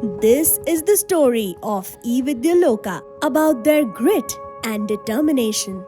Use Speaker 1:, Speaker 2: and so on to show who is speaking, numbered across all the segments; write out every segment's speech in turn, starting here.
Speaker 1: This is the story of eVidyaloka about their grit and determination.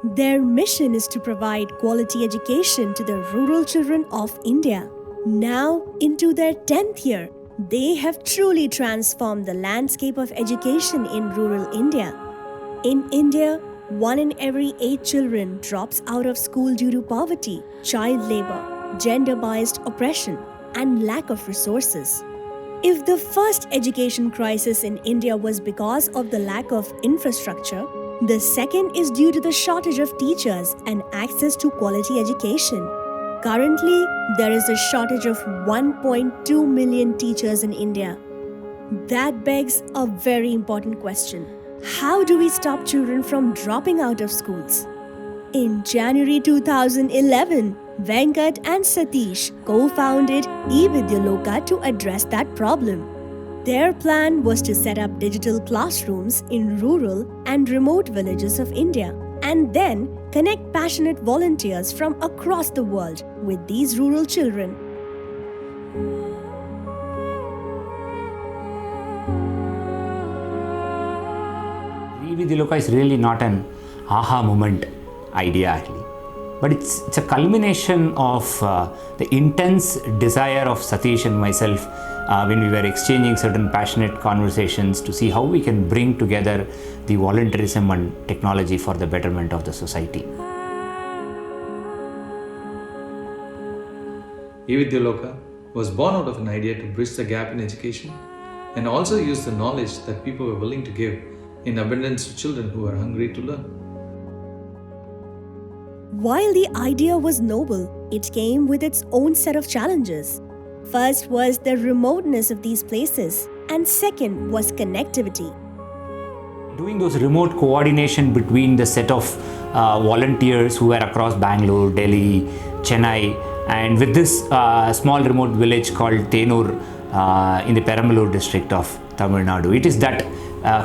Speaker 1: Their mission is to provide quality education to the rural children of India. Now, into their 10th year, they have truly transformed the landscape of education in rural India. In India, 1 in every 8 children drops out of school due to poverty, child labor, gender-biased oppression, and lack of resources. If the first education crisis in India was because of the lack of infrastructure, the second is due to the shortage of teachers and access to quality education. Currently, there is a shortage of 1.2 million teachers in India. That begs a very important question. How do we stop children from dropping out of schools? In January 2011, Venkat and Satish co-founded eVidyaloka to address that problem. Their plan was to set up digital classrooms in rural and remote villages of India and then connect passionate volunteers from across the world with these rural children.
Speaker 2: eVidyaloka is really not an aha moment idea actually, but it's a culmination of the intense desire of Satish and myself when we were exchanging certain passionate conversations to see how we can bring together the volunteerism and technology for the betterment of the society.
Speaker 3: eVidyaloka was born out of an idea to bridge the gap in education and also use the knowledge that people were willing to give in abundance to children who are hungry to learn.
Speaker 1: While the idea was noble, it came with its own set of challenges. First was the remoteness of these places, and second was connectivity.
Speaker 2: Doing those remote coordination between the set of volunteers who were across Bangalore, Delhi, Chennai, and with this small remote village called Tenur in the Perambalur district of Tamil Nadu. It is that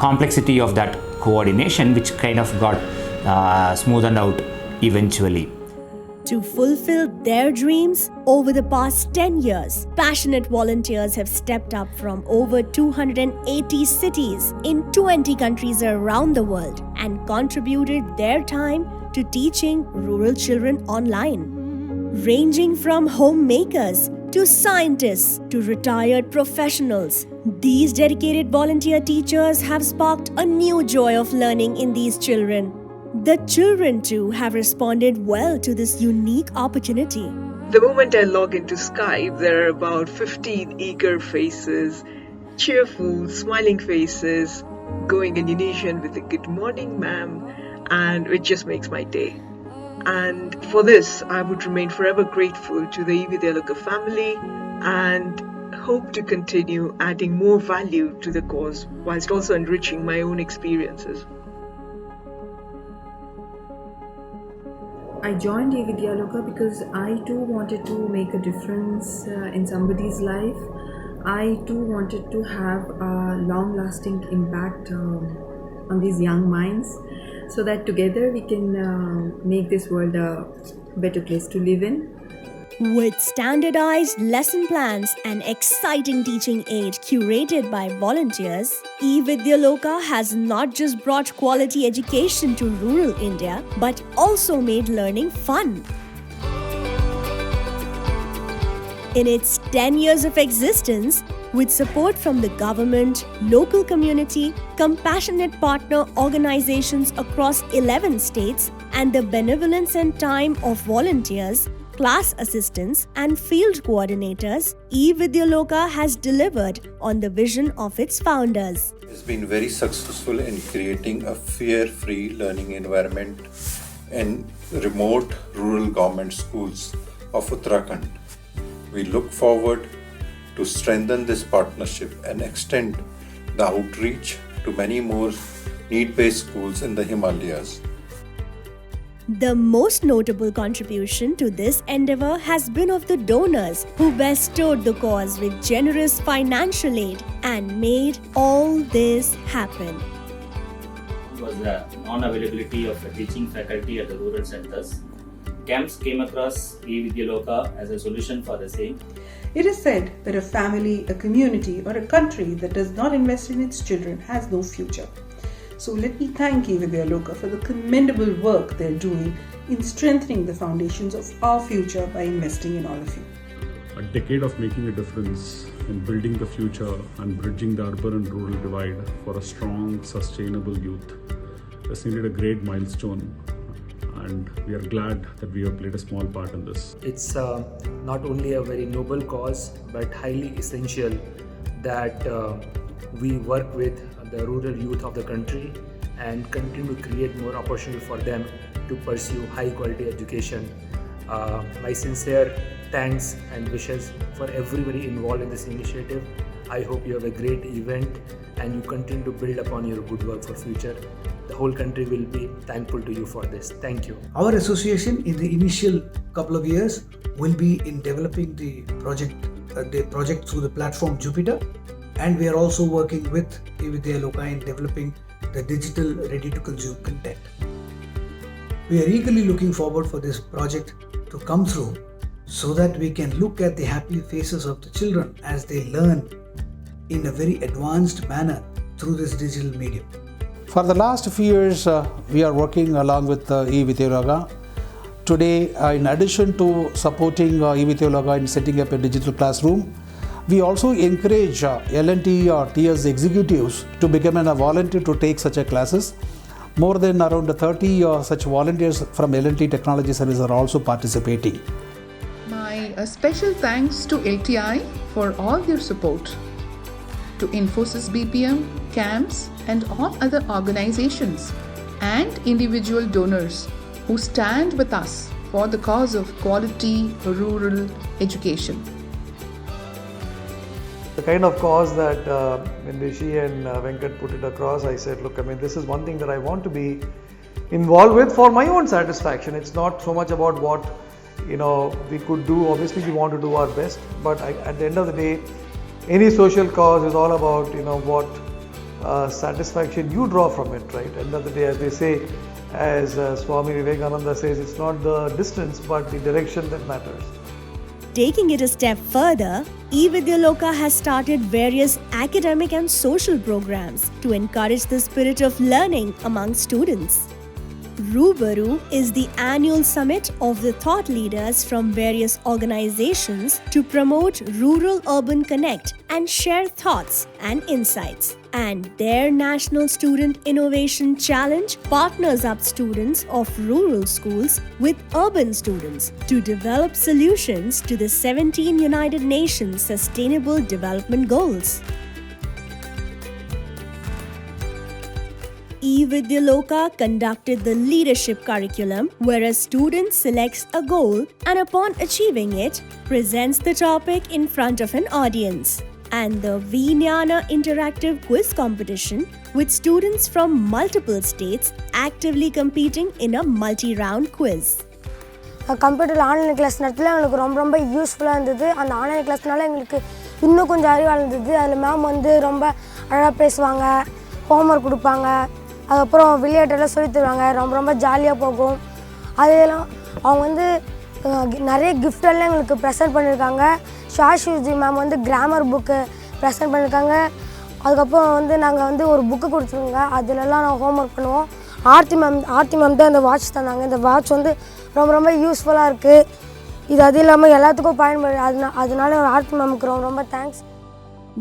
Speaker 2: complexity of that coordination which kind of got smoothened out eventually.
Speaker 1: To fulfill their dreams, over the past 10 years, passionate volunteers have stepped up from over 280 cities in 20 countries around the world and contributed their time to teaching rural children online. Ranging from homemakers to scientists to retired professionals, these dedicated volunteer teachers have sparked a new joy of learning in these children. The children too have responded well to this unique opportunity.
Speaker 4: The moment I log into Skype, there are about 15 eager faces, cheerful, smiling faces, going Indonesian with a good morning, ma'am, and it just makes my day. And for this, I would remain forever grateful to the eVidyaloka family and hope to continue adding more value to the cause whilst also enriching my own experiences.
Speaker 5: I joined eVidyaloka because I too wanted to make a difference in somebody's life. I too wanted to have a long-lasting impact on these young minds so that together we can make this world a better place to live in.
Speaker 1: With standardized lesson plans and exciting teaching aid curated by volunteers, eVidyaloka has not just brought quality education to rural India, but also made learning fun. In its 10 years of existence, with support from the government, local community, compassionate partner organizations across 11 states, and the benevolence and time of volunteers, class assistants and field coordinators, eVidyaloka has delivered on the vision of its founders.
Speaker 6: It has been very successful in creating a fear-free learning environment in remote rural government schools of Uttarakhand. We look forward to strengthen this partnership and extend the outreach to many more need-based schools in the Himalayas.
Speaker 1: The most notable contribution to this endeavor has been of the donors who bestowed the cause with generous financial aid and made all this happen.
Speaker 7: It was the non-availability of the teaching faculty at the rural centers CAMS came across eVidyaloka as a solution for the same.
Speaker 8: It is said that a family, a community, or a country that does not invest in its children has no future. So let me thank eVidyaloka for the commendable work they're doing in strengthening the foundations of our future by investing in all of you.
Speaker 9: A decade of making a difference in building the future and bridging the urban and rural divide for a strong, sustainable youth is indeed a great milestone, and we are glad that we have played a small part in this.
Speaker 10: It's not only a very noble cause but highly essential that we work with the rural youth of the country and continue to create more opportunity for them to pursue high quality education. My sincere thanks and wishes for everybody involved in this initiative. I hope you have a great event and you continue to build upon your good work for future. The whole country will be thankful to you for this. Thank you.
Speaker 11: Our association in the initial couple of years will be in developing the project through the platform Jupiter, and we are also working with eVidyaloka in developing the digital ready-to-consume content. We are eagerly looking forward for this project to come through so that we can look at the happy faces of the children as they learn in a very advanced manner through this digital medium.
Speaker 12: For the last few years, we are working along with eVidyaloka. Today, in addition to supporting eVidyaloka in setting up a digital classroom, we also encourage L&T or TS executives to become a volunteer to take such classes. More than around 30 such volunteers from L&T Technology Services are also participating.
Speaker 13: My special thanks to LTI for all their support, to Infosys BPM, CAMS and all other organizations and individual donors who stand with us for the cause of quality rural education.
Speaker 14: The kind of cause that when Rishi and Venkat put it across, I said, look, this is one thing that I want to be involved with for my own satisfaction. It's not so much about what we could do. Obviously, we want to do our best, but at the end of the day, any social cause is all about what satisfaction you draw from it, right? At the end of the day, as they say, as Swami Vivekananda says, it's not the distance but the direction that matters.
Speaker 1: Taking it a step further, eVidyaloka has started various academic and social programs to encourage the spirit of learning among students. Rubaru is the annual summit of the thought leaders from various organizations to promote rural-urban connect and share thoughts and insights. And their National Student Innovation Challenge partners up students of rural schools with urban students to develop solutions to the 17 United Nations Sustainable Development Goals. eVidyaloka conducted the leadership curriculum, where a student selects a goal and upon achieving it, presents the topic in front of an audience. And the Vijnana interactive quiz competition, with students from multiple states actively competing in a multi-round quiz.
Speaker 15: Computer online class நேரத்தில் எங்களுக்கு ரொம்ப யூஸ்ஃபுல்லாக இருந்தது. அந்த online கிளாஸ்னால எங்களுக்கு இன்னும் கொஞ்சம் அறிவாக இருந்தது. அதில் மேம் ரொம்ப அழகாக பேசுவாங்க, ஹோம்ஒர்க் கொடுப்பாங்க, அதுக்கப்புறம் விளையாட்டெல்லாம் சொல்லி தருவாங்க. ரொம்ப ஜாலியாக போகும். அதெல்லாம் அவங்க நிறைய கிஃப்டெல்லாம் எங்களுக்கு ப்ரெசென்ட் பண்ணியிருக்காங்க. ஷாஷூஜி மேம் கிராமர் புக்கு ப்ரெசென்ட் பண்ணியிருக்காங்க. அதுக்கப்புறம் நாங்கள் ஒரு புக்கு கொடுத்துருங்க, அதிலெல்லாம் நாங்கள் ஹோம்ஒர்க் பண்ணுவோம். ஆர்த்தி மேம் தான் இந்த வாட்ச் தந்தாங்க. இந்த வாட்ச் ரொம்ப யூஸ்ஃபுல்லாக இருக்குது. இது அது இல்லாமல் எல்லாத்துக்கும் பயன்படுது. அதனால ஆர்த்தி மேமுக்கு ரொம்ப thanks.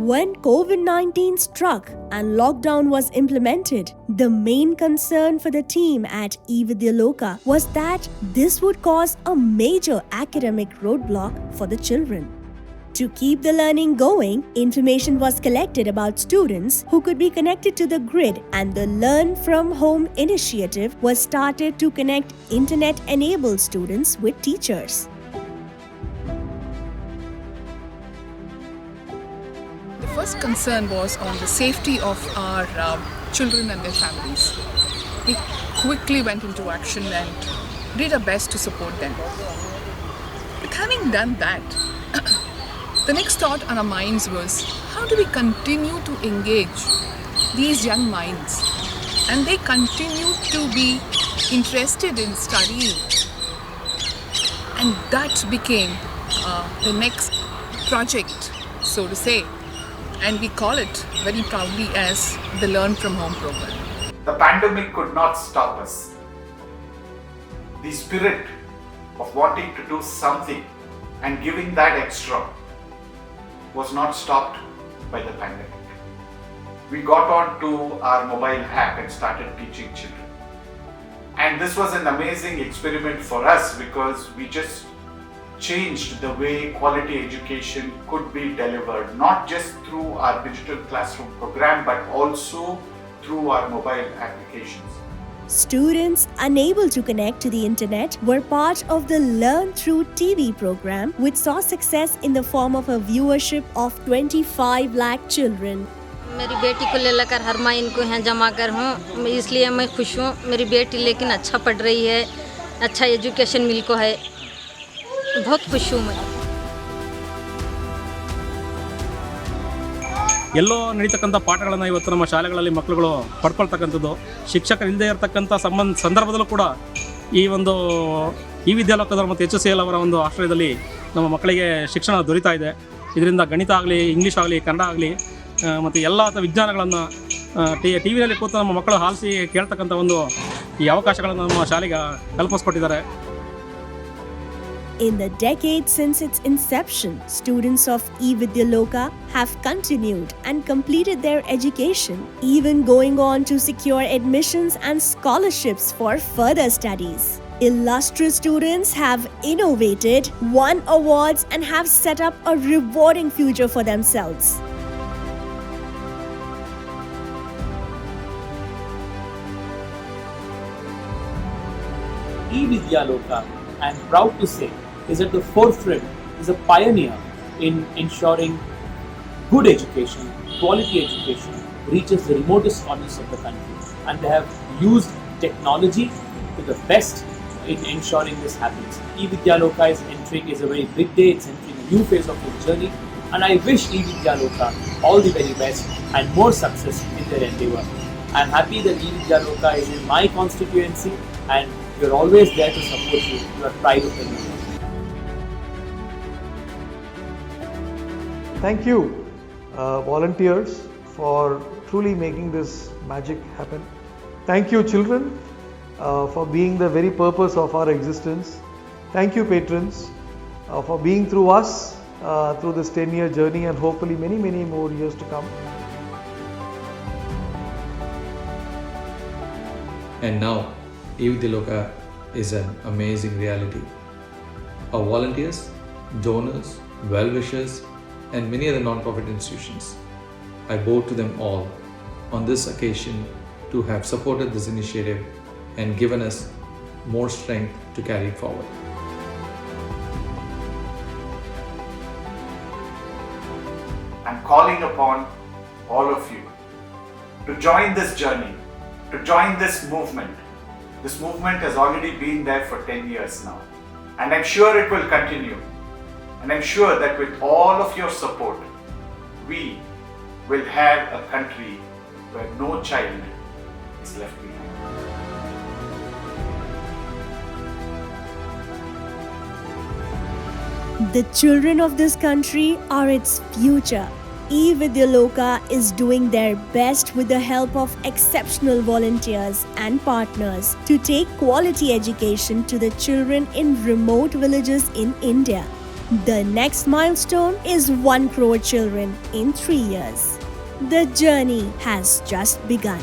Speaker 1: When COVID-19 struck and lockdown was implemented, the main concern for the team at eVidyaloka was that this would cause a major academic roadblock for the children. To keep the learning going, information was collected about students who could be connected to the grid, and the Learn from Home initiative was started to connect internet-enabled students with teachers.
Speaker 13: The first concern was on the safety of our children and their families. We quickly went into action and did our best to support them. But having done that, the next thought on our minds was, how do we continue to engage these young minds and they continue to be interested in studying And that became the next project, so to say. And we call it very proudly as the Learn from Home program.
Speaker 16: The pandemic could not stop us. The spirit of wanting to do something and giving that extra was not stopped by the pandemic. We got on to our mobile app and started teaching children. And this was an amazing experiment for us because we just changed the way quality education could be delivered, not just through our digital classroom program, but also through our mobile applications.
Speaker 1: Students unable to connect to the internet were part of the Learn Through TV program, which saw success in the form of a viewership of 25 lakh children.
Speaker 17: मेरी बेटी को ले लेकर हर माह इनको यहाँ जमा कर हूँ, इसलिए मैं खुश हूँ। मेरी बेटी लेकिन अच्छा पढ़ रही है, अच्छा एजुकेशन मिल को है, बहुत खुश हूँ मैं।
Speaker 18: ಎಲ್ಲೋ ನಡೀತಕ್ಕಂಥ ಪಾಠಗಳನ್ನು ಇವತ್ತು ನಮ್ಮ ಶಾಲೆಗಳಲ್ಲಿ ಮಕ್ಕಳುಗಳು ಪಡ್ಕೊಳ್ತಕ್ಕಂಥದ್ದು, ಶಿಕ್ಷಕರು ಇಲ್ಲದೆ ಇರತಕ್ಕಂಥ ಸಂದರ್ಭದಲ್ಲೂ ಕೂಡ ಈ ಒಂದು ಈ ವಿದ್ಯಾಲೋಕದವರು ಮತ್ತು HCL ಅವರ ಒಂದು ಆಶ್ರಯದಲ್ಲಿ ನಮ್ಮ ಮಕ್ಕಳಿಗೆ ಶಿಕ್ಷಣ ದೊರೀತಾ ಇದೆ. ಇದರಿಂದ ಗಣಿತ ಆಗಲಿ, ಇಂಗ್ಲೀಷ್ ಆಗಲಿ, ಕನ್ನಡ ಆಗಲಿ ಮತ್ತು ಎಲ್ಲ ವಿಜ್ಞಾನಗಳನ್ನು ಟಿ ವಿನಲ್ಲಿ ಕೂತು ನಮ್ಮ ಮಕ್ಕಳು ಆಲಿಸಿ ಕೇಳ್ತಕ್ಕಂಥ ಒಂದು ಈ ಅವಕಾಶಗಳನ್ನು ನಮ್ಮ ಶಾಲೆಗೆ ಕಲ್ಪಿಸ್ಕೊಟ್ಟಿದ್ದಾರೆ.
Speaker 1: In the decades since its inception, students of eVidyaloka have continued and completed their education, even going on to secure admissions and scholarships for further studies. Illustrious students have innovated, won awards, and have set up a rewarding future for themselves.
Speaker 19: eVidyaloka, I am proud to say, is at the forefront, is a pioneer in ensuring good education, quality education reaches the remotest corners of the country, and they have used technology to the best in ensuring this happens. eVidyaloka is a very big day, it's entering a new phase of its journey, and I wish eVidyaloka all the very best and more success in their endeavour. I am happy that eVidyaloka is in my constituency and we are always there to support you. You are pride of the nation.
Speaker 14: Thank you, volunteers, for truly making this magic happen. Thank you, children, for being the very purpose of our existence. Thank you, patrons, for being through us through this 10-year journey and hopefully many, many more years to come.
Speaker 3: And now, eVidyaloka is an amazing reality. Our volunteers, donors, well-wishers, and many other non-profit institutions, I bow to them all on this occasion to have supported this initiative and given us more strength to carry it forward.
Speaker 16: I'm calling upon all of you to join this journey, to join this movement. This movement has already been there for 10 years now, and I'm sure it will continue. And I'm sure that with all of your support, we will have a country where no child is left behind.
Speaker 1: The children of this country are its future. eVidyaloka is doing their best with the help of exceptional volunteers and partners to take quality education to the children in remote villages in India. The next milestone is 1 crore children in 3 years. The journey has just begun.